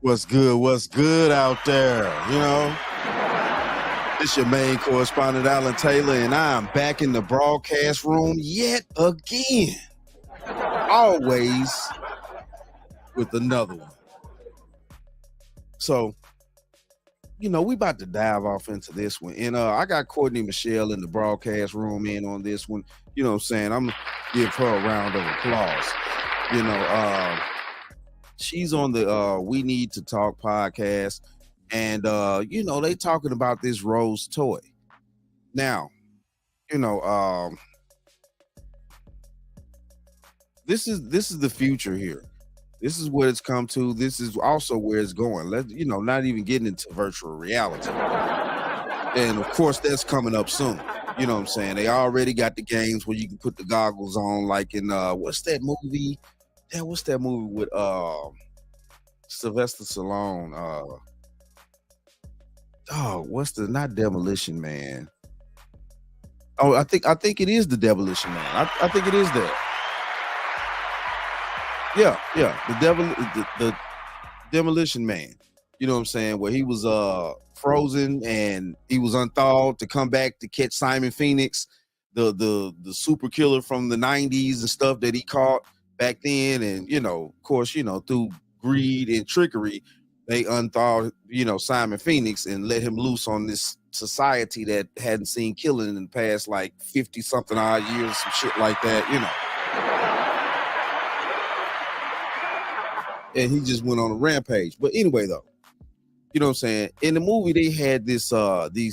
What's good? What's good out there? It's your main correspondent, Alan Taylor, and I'm back in the broadcast room yet again. Always with another one. So, we about to dive off into this one. And I got Courtney Michelle in the broadcast room in on this one. You know what I'm saying? I'm going to give her a round of applause. She's on the We Need to Talk podcast. And they talking about this Rose toy. Now, this is the future here. This is what it's come to. This is also where it's going. Not even getting into virtual reality. And of course, that's coming up soon. You know what I'm saying? They already got the games where you can put the goggles on, like in what's that movie? Yeah, what's that movie with Sylvester Stallone? What's the not Demolition Man? Oh, I think it is the Demolition Man. I think it is that. Yeah, the Demolition Man. You know what I'm saying? Where he was frozen and he was unthawed to come back to catch Simon Phoenix, the super killer from the 90s and stuff that he caught back then. And of course, through greed and trickery, they unthawed, Simon Phoenix and let him loose on this society that hadn't seen killing in the past like 50 something odd years, some shit like that, And he just went on a rampage. But anyway, though, you know what I'm saying? In the movie, they had these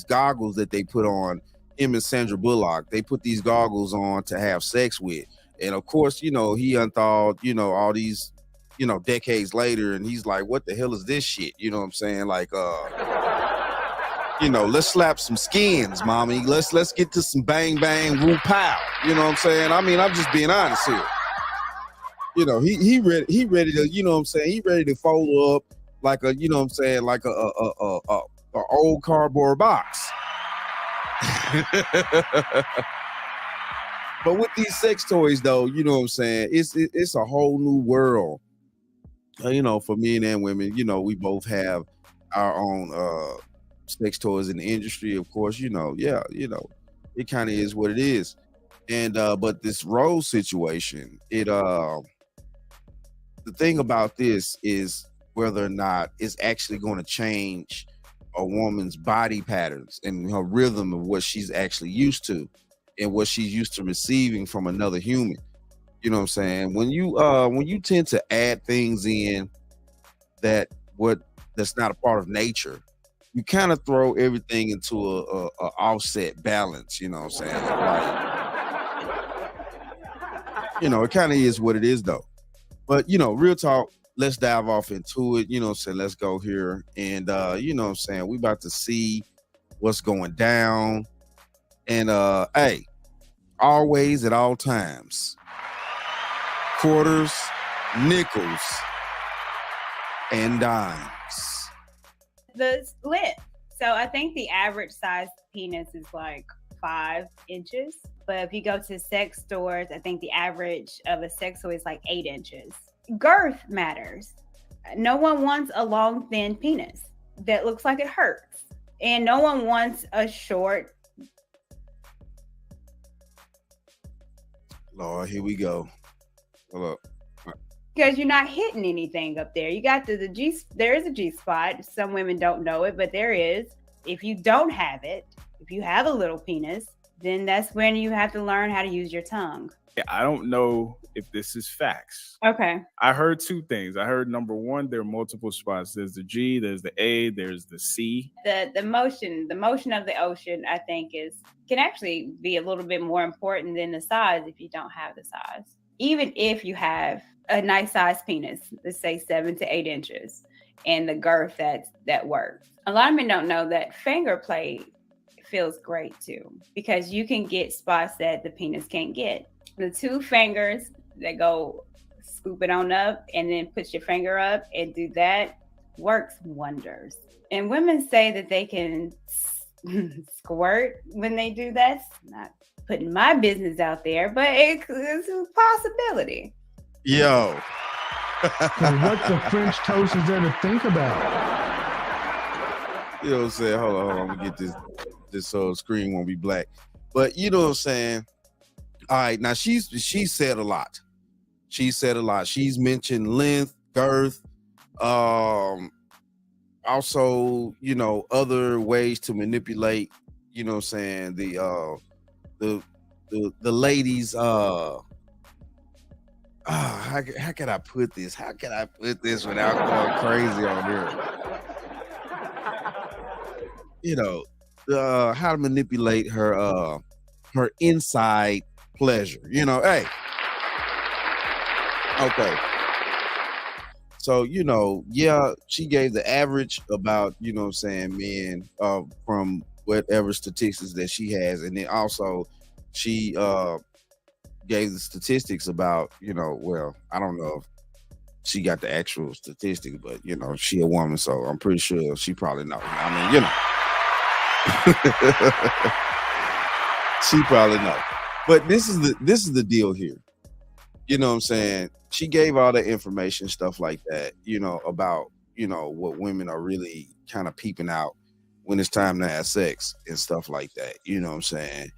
goggles that they put on him and Sandra Bullock. They put these goggles on to have sex with. And of course, he unthawed, all these, decades later. And he's like, what the hell is this shit? You know what I'm saying? Like, let's slap some skins, mommy. Let's get to some bang, bang, woo, pow. You know what I'm saying? I mean, I'm just being honest here. He ready to, you know what I'm saying? He ready to fold up like a, you know what I'm saying, like a old cardboard box. But with these sex toys, though, you know what I'm saying? It's a whole new world. For men and women, we both have our own sex toys in the industry. Of course, it kind of is what it is. And but this Rose situation, the thing about this is whether or not it's actually going to change a woman's body patterns and her rhythm of what she's actually used to and what she's used to receiving from another human. You know what I'm saying? When you tend to add things in that's not a part of nature, you kind of throw everything into a offset balance. You know what I'm saying? It kind of is what it is, though. But, real talk, let's dive off into it. Let's go here. And, we about to see what's going down. And, hey, always at all times, quarters, nickels, and dimes. The split. So I think the average size penis is like 5 inches. But if you go to sex stores, I think the average of a sex toy is like 8 inches. Girth matters. No one wants a long, thin penis that looks like it hurts. And no one wants a short. Lord, here we go. Hold up. Because you're not hitting anything up there. You got the G. There is a G spot. Some women don't know it, but there is. If you don't have it, if you have a little penis, then that's when you have to learn how to use your tongue. I don't know if this is facts. Okay. I heard 2 things. I heard number 1, there are multiple spots. There's the G, there's the A, there's the C. The motion of the ocean, I think, can actually be a little bit more important than the size if you don't have the size. Even if you have a nice size penis, let's say 7 to 8 inches, and the girth that works. A lot of men don't know that finger play feels great too, because you can get spots that the penis can't get. The 2 fingers that go scoop it on up and then put your finger up and do that works wonders. And women say that they can squirt when they do that. Not putting my business out there, but it's a possibility. Yo, And what the French toast is there to think about? You know what I'm saying? Hold on. I'm gonna get this screen won't be black. But you know what I'm saying? All right, now she said a lot. She said a lot. She's mentioned length, girth, also, you know, other ways to manipulate, you know what I'm saying, the ladies how can I put this? How can I put this without going crazy on here? You know, how to manipulate her inside pleasure. You know, hey. Okay. So, you know, yeah, she gave the average about, you know what I'm saying, men from whatever statistics that she has. And then also she gave the statistics about, you know, well, I don't know if she got the actual statistics, but, you know, she a woman, so I'm pretty sure she probably knows. I mean, you know. She probably know. But this is the deal here. You know what I'm saying? She gave all the information, stuff like that, you know, about, you know, what women are really kind of peeping out when it's time to have sex and stuff like that. You know what I'm saying?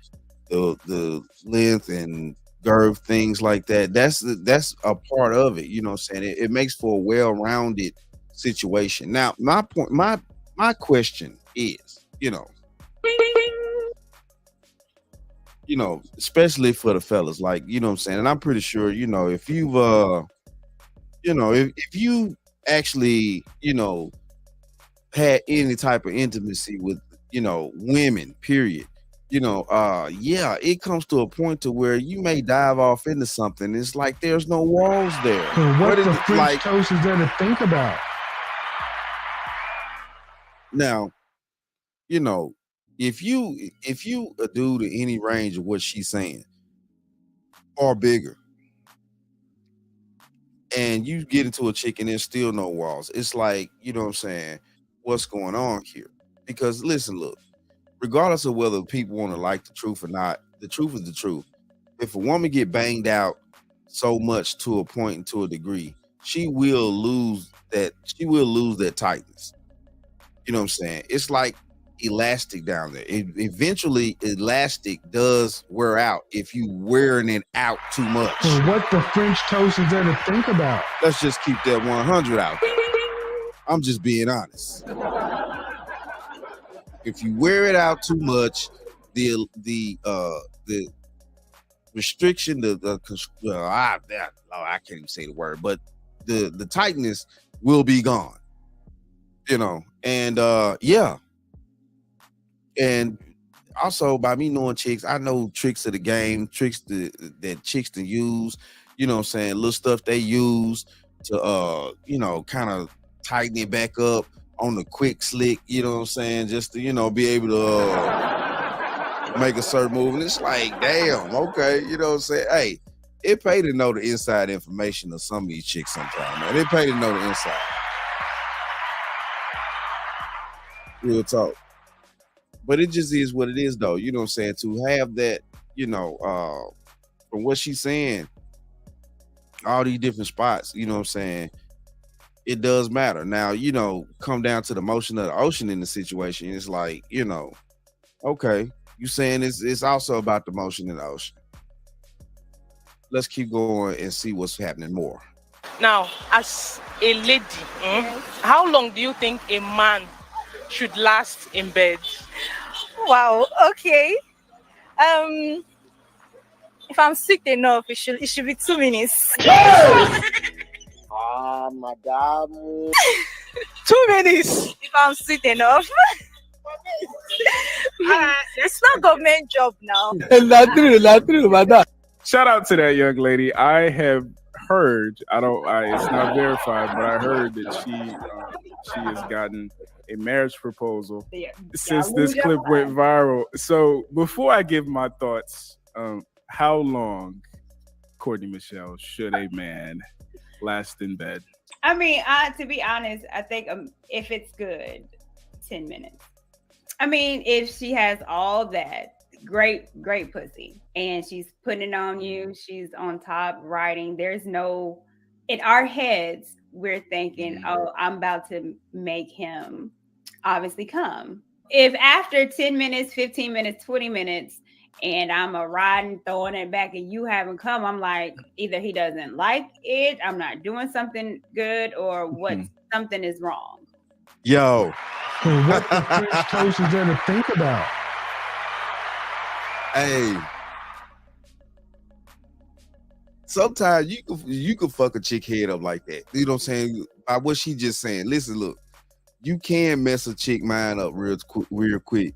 The length and girth, things like that. That's a part of it. You know what I'm saying? It makes for a well-rounded situation. Now, my question is, you know, especially for the fellas, like, you know what I'm saying? And I'm pretty sure, you know, if you've, you know, if you actually, you know, had any type of intimacy with, you know, women, period, you know, yeah, it comes to a point to where you may dive off into something. It's like there's no walls there. And what the French toast is there to think about? Now, you know, if you a dude in any range of what she's saying or bigger, and you get into a chick and there's still no walls, it's like, you know what I'm saying, what's going on here? Because listen, look, regardless of whether people want to like the truth or not, the truth is the truth. If a woman get banged out so much to a point and to a degree, she will lose that tightness. You know what I'm saying? It's like elastic down there. Eventually elastic does wear out if you wearing it out too much. And what the French toast is there to think about? Let's just keep that 100 out there. I'm just being honest. If you wear it out too much, the restriction, I can't even say the word, but the tightness will be gone. You know, and yeah. And also by me knowing chicks, I know tricks of the game, tricks that chicks to use, you know what I'm saying, little stuff they use to you know, kind of tighten it back up on the quick slick, you know what I'm saying, just to, you know, be able to make a certain move. And it's like, damn, okay, you know what I'm saying? Hey, it pay to know the inside information of some of these chicks sometimes, man. It pay to know the inside. Real talk. But it just is what it is, though. You know what I'm saying? To have that, you know, from what she's saying, all these different spots, you know what I'm saying, it does matter. Now, you know, come down to the motion of the ocean in the situation. It's like, you know, okay, you saying it's also about the motion in the ocean. Let's keep going and see what's happening more. Now, as a lady, how long do you think a man should last in bed? Wow, okay. If I'm sick enough, it should be 2 minutes. Ah, madam. 2 minutes. If I'm sweet enough. It's not government job now. La true, madam. Shout out to that young lady. I have heard, it's not verified, but I heard that she has gotten a marriage proposal since this clip went viral. So before I give my thoughts, how long, Courtney Michelle, should a man last in bed? I mean, to be honest, I think if it's good, 10 minutes. I mean, if she has all that great pussy and she's putting it on you, she's on top riding, there's no in our heads, we're thinking, oh, I'm about to make him obviously come. If after 10 minutes, 15 minutes, 20 minutes, and I'm a riding, throwing it back, and you haven't come, I'm like, either he doesn't like it, I'm not doing something good, or what something is wrong. Yo. And what the French toast is there to think about? Hey. Sometimes you can fuck a chick head up like that. You know what I'm saying? By what she just saying. Listen, look, you can mess a chick mind up real quick.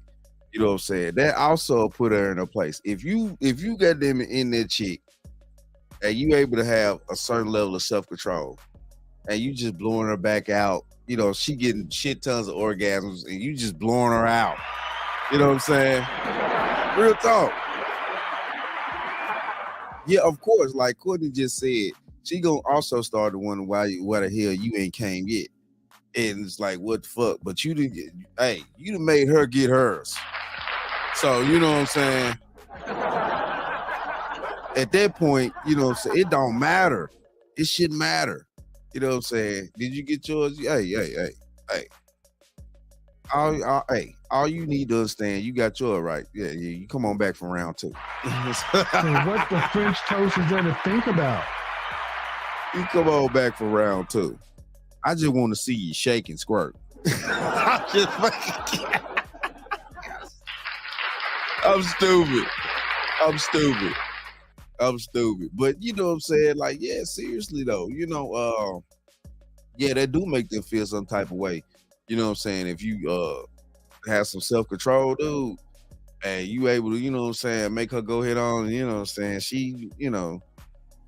You know what I'm saying? That also put her in her place. If you got them in that chick and you able to have a certain level of self-control and you just blowing her back out, you know, she getting shit tons of orgasms and you just blowing her out. You know what I'm saying? Real talk. Yeah, of course. Like Courtney just said, she gonna also start to wonder why the hell you ain't came yet. And it's like, what the fuck? But you didn't you done made her get hers. So you know what I'm saying? At that point, you know what I'm saying, it don't matter. It shouldn't matter. You know what I'm saying? Did you get yours? Hey. All you need to understand, you got yours right. Yeah, you come on back from round 2. And what the French toast is there to think about? You come on back for round 2. I just want to see you shake and squirt. I'm stupid. But you know what I'm saying? Like, yeah, seriously though, you know, yeah, that do make them feel some type of way. You know what I'm saying? If you have some self-control, dude, and you able to, you know what I'm saying, make her go head on, you know what I'm saying? She, you know,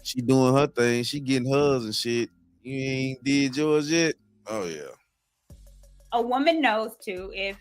she doing her thing, she getting hers and shit. You ain't did yours yet? Oh yeah. A woman knows too if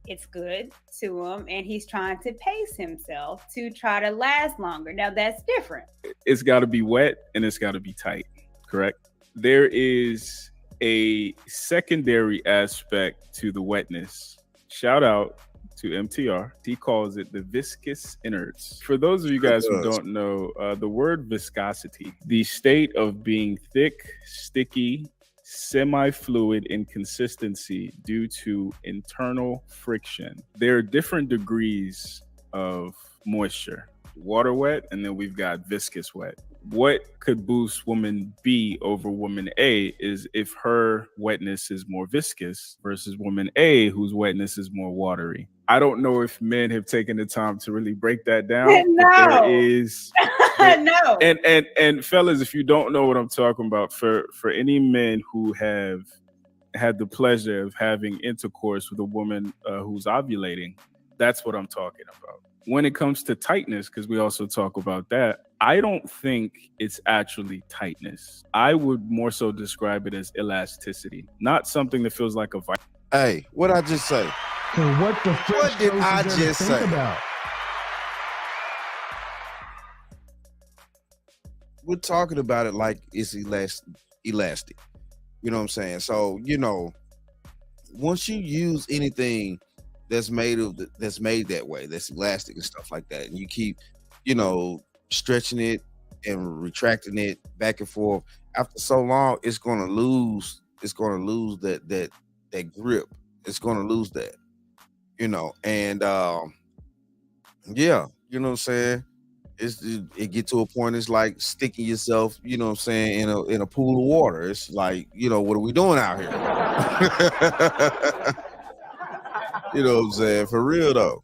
it's good to him and he's trying to pace himself to try to last longer. Now that's different. It's got to be wet and it's got to be tight, correct? There is a secondary aspect to the wetness. Shout out to MTR. He calls it the viscous innards. For those of you guys who don't know, the word viscosity, the state of being thick, sticky, semi-fluid in consistency due to internal friction. There are different degrees of moisture. Water wet, and then we've got viscous wet. What could boost woman B over woman A is if her wetness is more viscous versus woman A whose wetness is more watery. I don't know if men have taken the time to really break that down. No. There is no. And fellas, if you don't know what I'm talking about, for any men who have had the pleasure of having intercourse with a woman who's ovulating, that's what I'm talking about. When it comes to tightness, because we also talk about that, I don't think it's actually tightness. I would more so describe it as elasticity, not something that feels like a vibe. Hey, what I just say? And what the French did toast I is there just to think say? about? We're talking about it like it's elastic. You know what I'm saying? So, you know, once you use anything that's made that way, that's elastic and stuff like that, and you keep, you know, stretching it and retracting it back and forth, after so long, it's gonna lose that grip. It's gonna lose that, you know, and yeah, you know what I'm saying? It get to a point, it's like sticking yourself, you know what I'm saying, in a pool of water. It's like, you know, what are we doing out here? You know what I'm saying? For real though,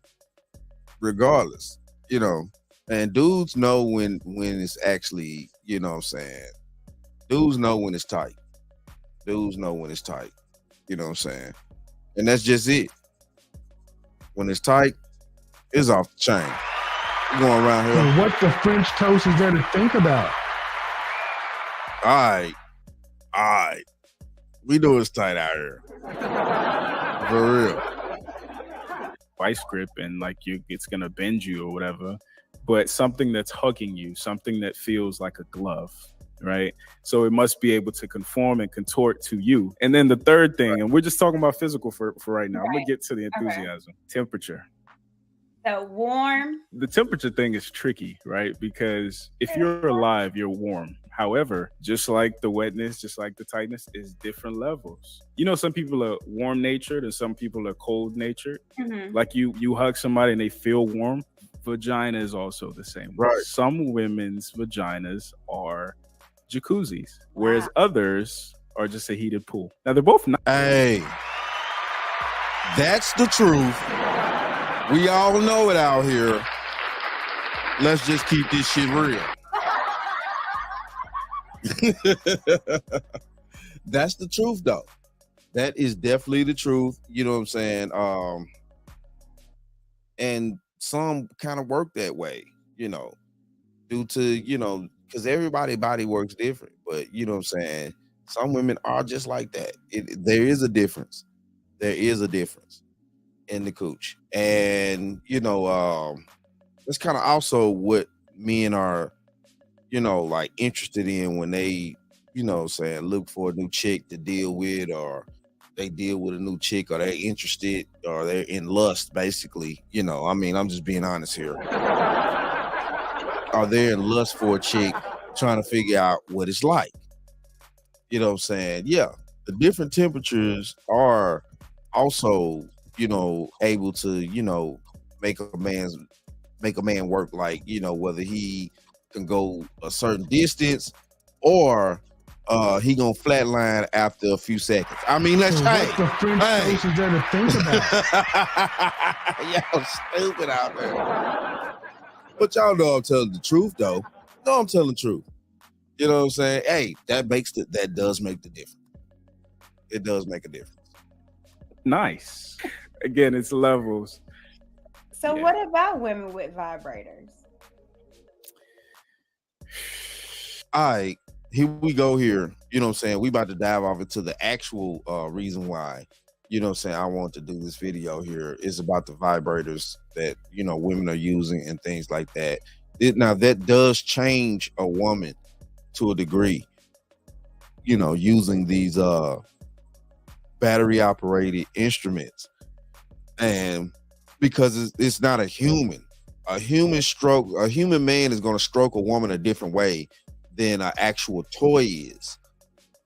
regardless, you know, and dudes know when it's actually, you know what I'm saying, dudes know when it's tight. Dudes know when it's tight, you know what I'm saying? And that's just it. When it's tight, it's off the chain. You going around here. And what the French toast is there to think about? All right. We know it's tight out here. For real. Vice grip and like it's gonna bend you or whatever, but something that's hugging you, something that feels like a glove, right? So it must be able to conform and contort to you. And then the third thing, and we're just talking about physical for right now. I'm gonna get to the enthusiasm. Temperature. So warm. The temperature thing is tricky, right? Because if you're alive, you're warm. However, just like the wetness, just like the tightness, is different levels. You know, some people are warm natured and some people are cold natured. Mhm. Like you hug somebody and they feel warm. Vagina is also the same. Right. Some women's vaginas are jacuzzis, whereas Wow. others are just a heated pool. Now they're both not. Hey, that's the truth. We all know it out here. Let's just keep this shit real. That's the truth, though. That is definitely the truth. You know what I'm saying? And some kind of work that way, you know, due to, you know, because everybody's body works different. But you know what I'm saying? Some women are just like that. There is a difference. There is a difference in the cooch. And, you know, that's kind of also what men are, you know, like interested in when they, you know, saying look for a new chick to deal with, or they deal with a new chick, or they're interested, or they're in lust, basically. You know, I mean, I'm just being honest here. Are they in lust for a chick, trying to figure out what it's like? You know what I'm saying? Yeah, the different temperatures are also, you know, able to, you know, make a man work, like, you know, whether he can go a certain distance or he gonna flatline after a few seconds. I mean, that's What the French toast is there to think about? Y'all stupid out there. But y'all know I'm telling the truth, though. No, I'm telling the truth. You know what I'm saying? Hey, that does make the difference. It does make a difference. Nice. Again, it's levels. So Yeah. what about women with vibrators? All right, here we go here. You know what I'm saying? We about to dive off into the actual reason why, you know what I'm saying, I want to do this video here. Is about the vibrators that, you know, women are using and things like that. Now, that does change a woman to a degree, you know, using these battery operated instruments. And because it's not a human man is going to stroke a woman a different way than an actual toy is.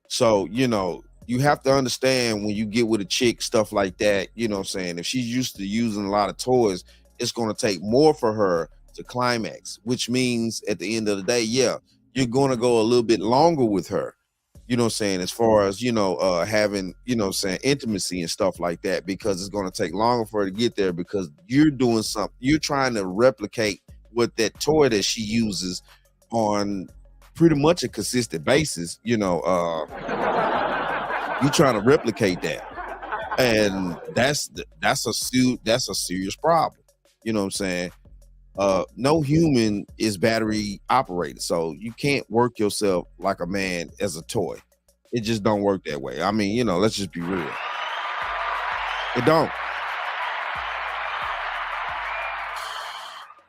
So, you know, you have to understand when you get with a chick, stuff like that, you know what I'm saying, if she's used to using a lot of toys, it's going to take more for her to climax, which means at the end of the day, yeah, you're going to go a little bit longer with her, you know what I'm saying, as far as, you know, having, you know what I'm saying, intimacy and stuff like that, because it's going to take longer for her to get there, because you're doing something, you're trying to replicate what that toy that she uses on pretty much a consistent basis, you know, you're trying to replicate that. And that's a serious problem. You know what I'm saying? No human is battery operated, so you can't work yourself like a man as a toy. It just don't work that way. I mean, you know, let's just be real. It don't.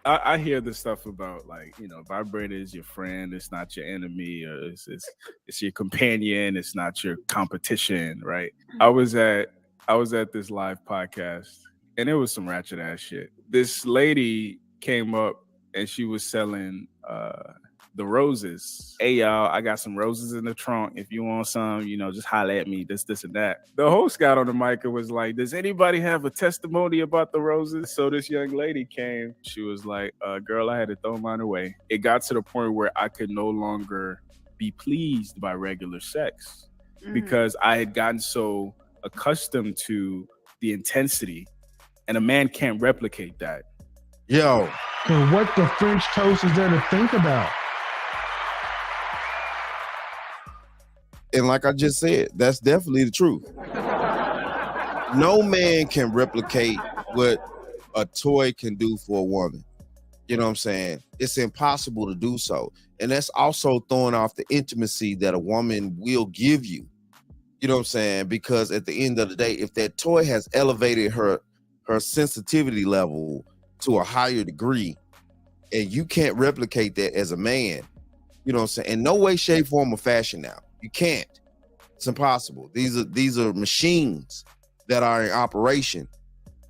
I hear the stuff about, like, you know, vibrator is your friend, it's not your enemy, or it's your companion, it's not your competition, right? I was at this live podcast and it was some ratchet ass shit. This lady came up and she was selling the roses. Hey y'all, I got some roses in the trunk. If you want some, you know, just holler at me, this and that. The host got on the mic and was like, does anybody have a testimony about the roses? So this young lady came. She was like, girl, I had to throw mine away. It got to the point where I could no longer be pleased by regular sex because I had gotten so accustomed to the intensity, and a man can't replicate that. Yo. So what the French toast is there to think about? And like I just said, that's definitely the truth. No man can replicate what a toy can do for a woman. You know what I'm saying? It's impossible to do so. And that's also throwing off the intimacy that a woman will give you. You know what I'm saying? Because at the end of the day, if that toy has elevated her sensitivity level to a higher degree, and you can't replicate that as a man, you know what I'm saying? In no way, shape, form, or fashion now. You can't. It's impossible. These are machines that are in operation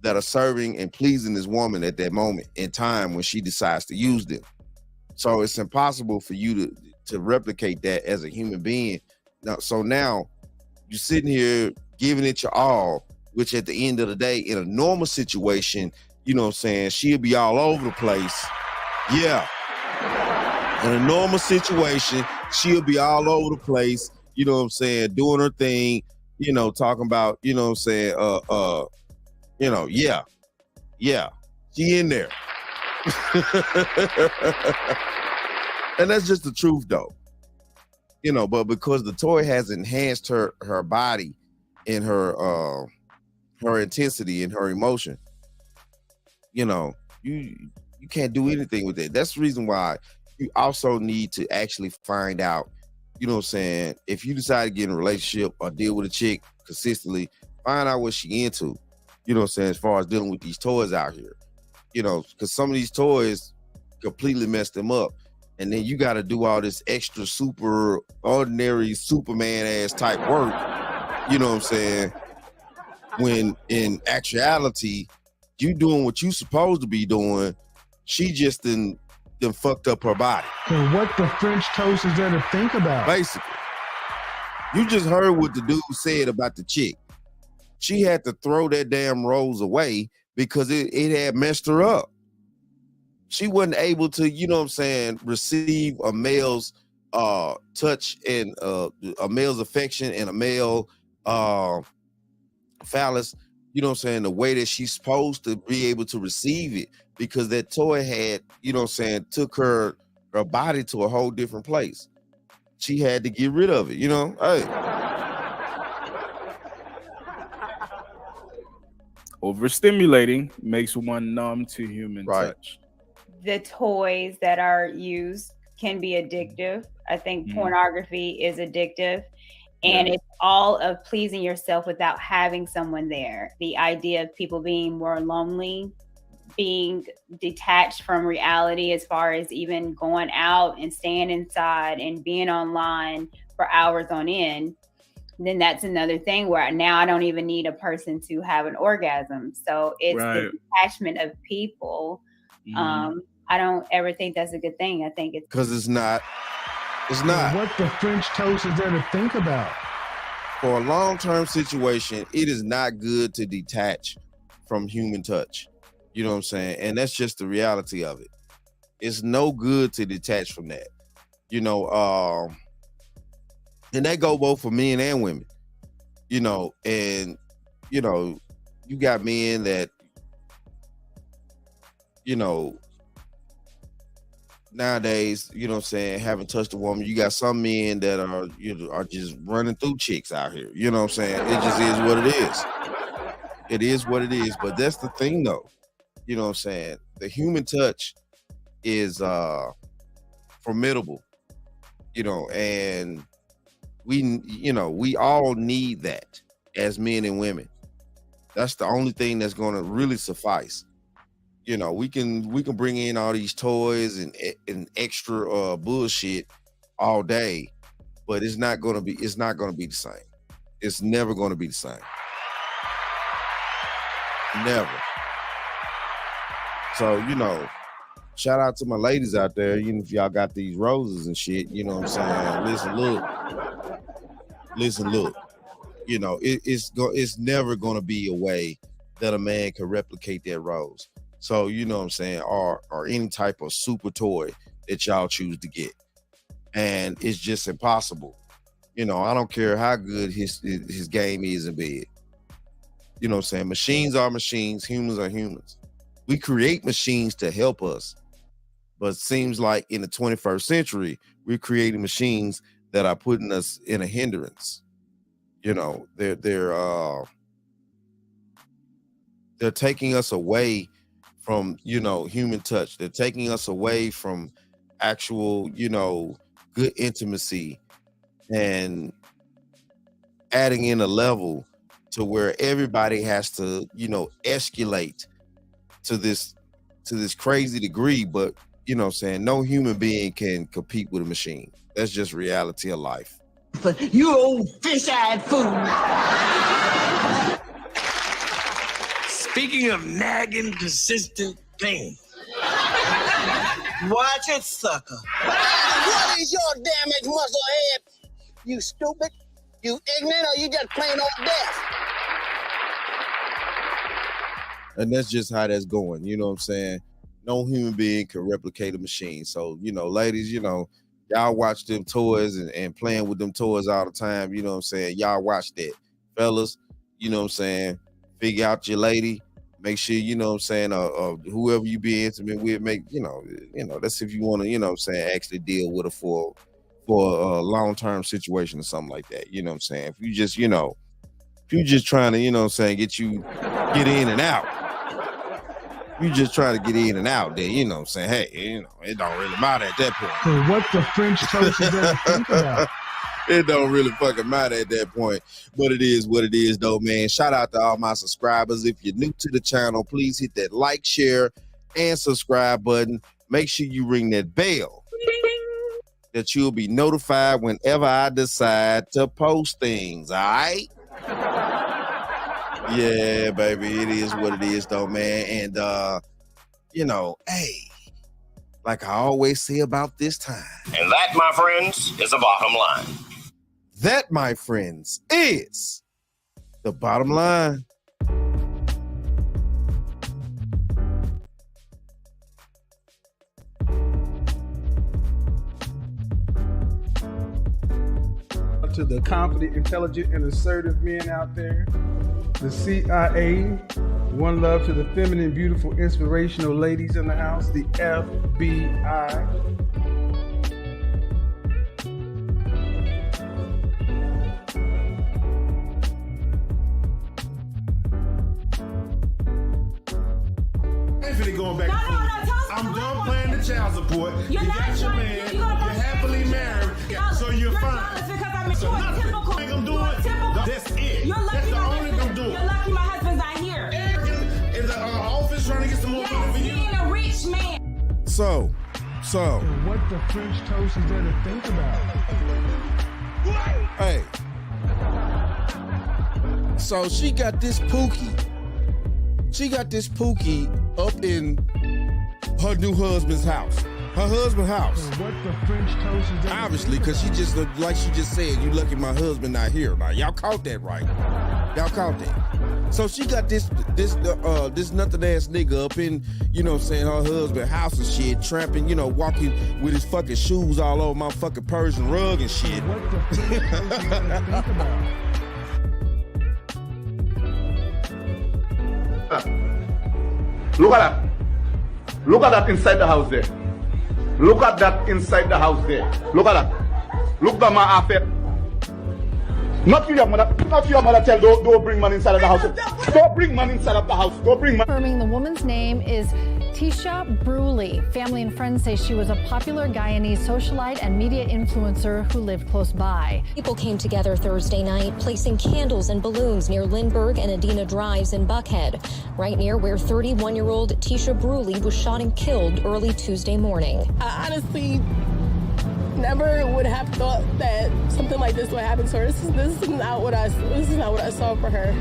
that are serving and pleasing this woman at that moment in time when she decides to use them. So it's impossible for you to replicate that as a human being. Now you're sitting here giving it your all, which at the end of the day, in a normal situation, you know what I'm saying, she'll be all over the place. Yeah. In a normal situation, she'll be all over the place, you know what I'm saying, doing her thing, you know, talking about, you know what I'm saying, you know, yeah, she in there. And that's just the truth though. You know, but because the toy has enhanced her body and her intensity and her emotion, you know, you can't do anything with it. That's the reason why you also need to actually find out, you know what I'm saying, if you decide to get in a relationship or deal with a chick consistently, find out what she into, you know what I'm saying, as far as dealing with these toys out here. You know, because some of these toys completely mess them up. And then you got to do all this extra super ordinary Superman ass type work, you know what I'm saying, when in actuality, you doing what you supposed to be doing. She just done fucked up her body. So what the French toast is there to think about? Basically, you just heard what the dude said about the chick. She had to throw that damn rose away because it had messed her up. She wasn't able to, you know what I'm saying, receive a male's touch and a male's affection and a male phallus, you know what I'm saying, the way that she's supposed to be able to receive it, because that toy had, you know what I'm saying, took her body to a whole different place. She had to get rid of it, you know? Hey. Overstimulating makes one numb to human touch. The toys that are used can be addictive. I think pornography is addictive, and it's all of pleasing yourself without having someone there. The idea of people being more lonely, being detached from reality as far as even going out and staying inside and being online for hours on end, then that's another thing where now I don't even need a person to have an orgasm. So it's the detachment of people. I don't ever think that's a good thing. I think it's because it's not. It's not. What the French toast is there to think about? For a long-term situation, it is not good to detach from human touch. You know what I'm saying? And that's just the reality of it. It's no good to detach from that. You know, and that go both for men and women. You know, and you know, you got men that, you know, nowadays, you know what I'm saying, haven't touched a woman. You got some men that are, you know, are just running through chicks out here. You know what I'm saying? It just is what it is. It is what it is. But that's the thing though. You know what I'm saying? The human touch is formidable. You know, and we all need that as men and women. That's the only thing that's going to really suffice. You know, we can bring in all these toys and extra bullshit all day, but it's not gonna be the same. It's never gonna be the same. Never. So, you know, shout out to my ladies out there, even if y'all got these roses and shit, you know what I'm saying? Listen, look. You know, it's never gonna be a way that a man can replicate that rose. So, you know what I'm saying, or any type of super toy that y'all choose to get. And it's just impossible. You know, I don't care how good his game is in bed. You know what I'm saying? Machines are machines, humans are humans. We create machines to help us. But it seems like in the 21st century, we're creating machines that are putting us in a hindrance. You know, they're taking us away from, you know, human touch. They're taking us away from actual, you know, good intimacy, and adding in a level to where everybody has to, you know, escalate to this crazy degree. But, you know what I'm saying, no human being can compete with a machine. That's just reality of life. But you old fish-eyed fool. Speaking of nagging, consistent things, Watch it, sucker. What is your damaged muscle head? You stupid? You ignorant, or you just plain old deaf? And that's just how that's going. You know what I'm saying? No human being can replicate a machine. So, you know, ladies, you know, y'all watch them toys and playing with them toys all the time. You know what I'm saying? Y'all watch that. Fellas, you know what I'm saying? Figure out your lady. Make sure, you know what I'm saying, whoever you be intimate with, make, you know, that's if you want to, you know what I'm saying, actually deal with her for a long-term situation or something like that. You know what I'm saying? If you just, you know, if you just trying to, you know what I'm saying, get in and out. You just try to get in and out there, you know what I'm saying? Hey, you know, it don't really matter at that point. So what the French toast is going to think about? It don't really fucking matter at that point, but it is what it is though, man. Shout out to all my subscribers. If you're new to the channel, please hit that like, share, and subscribe button. Make sure you ring that bell that you'll be notified whenever I decide to post things, all right? Yeah, baby, it is what it is though, man. And you know, hey, like I always say about this time. And that, my friends, is the bottom line. That, my friends, is the bottom line. To the confident, intelligent, and assertive men out there, the CIA, one love to the feminine, beautiful, inspirational ladies in the house, the FBI. Going back I'm done playing the child support. You got your man. You're happily married. So you're fine. So nothing I'm doing. That's it. That's the only thing I'm doing. You're lucky my husband's not here. Is the office trying to get some more money for you? Being a rich man. So what the French toast is there to think about? Hey. So she got this Pookie. She got this Pookie up in her new husband's house. Her husband's house. What the French toast is there? Obviously, because she just, like she just said, you lucky my husband not here. Now, y'all caught that right. Y'all caught that. So she got this nothing ass nigga up in, you know what I'm saying, her husband's house and shit, tramping, you know, walking with his fucking shoes all over my fucking Persian rug and shit. What the French toast is there to think about? Look at that. Look at that inside the house there. Look at that inside the house there. Look at that. Look at my affair. Not your mother. Not your mother. Tell don't bring man inside of the house. Don't bring man inside of the house. Don't bring man. Confirming the woman's name is Tisha Bruley. Family and friends say she was a popular Guyanese socialite and media influencer who lived close by. People came together Thursday night, placing candles and balloons near Lindbergh and Adina Drives in Buckhead, right near where 31-year-old Tisha Bruley was shot and killed early Tuesday morning. I honestly never would have thought that something like this would happen to her. This is not what I saw for her.